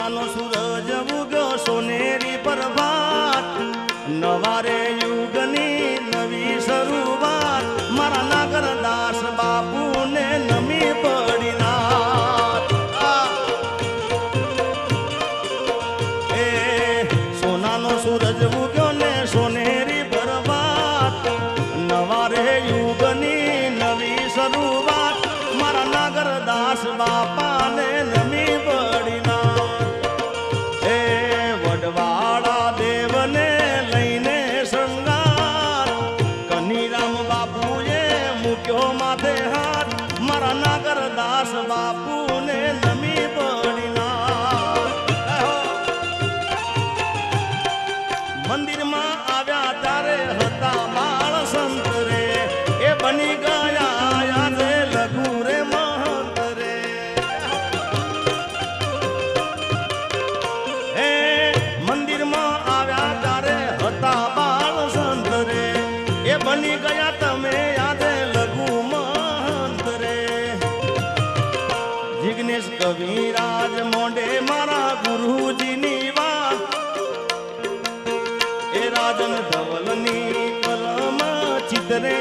સોનાનો સૂરજ ઉગ્યો સોનેરી પ્રભાત નવારે યુગની નવી શરૂઆત મારા નાગરદાસ બાપુને નમી પડી રાત એ સોનાનો સૂરજ ઉગ્યો ને સોનેરી પ્રભાત નવારે યુગની નવી શરૂઆત મારા નાગરદાસ બાપાને નમી પડી એ વડવાળા દેવને લઈને શૃંગાર કનીરામ બાપુએ મૂક્યો માથે હાથ મારા નાગરદાસ બાપુને નમી પડી મંદિરમાં આવ્યા ત્યારે હતા બાળ સંત રે એ બની ગયા આજે લઘુ રે મહંત રે એ મંદિરમાં આવ્યા ત્યારે હતા બાળ સંત રે એ બની ગયા તમે આજે લઘુ મહંત રે જિગ્નેશ કવિરાજ મોઢે મારા ગુરુજીની વાત એ રાજન ધવલની કલમ ચિતરે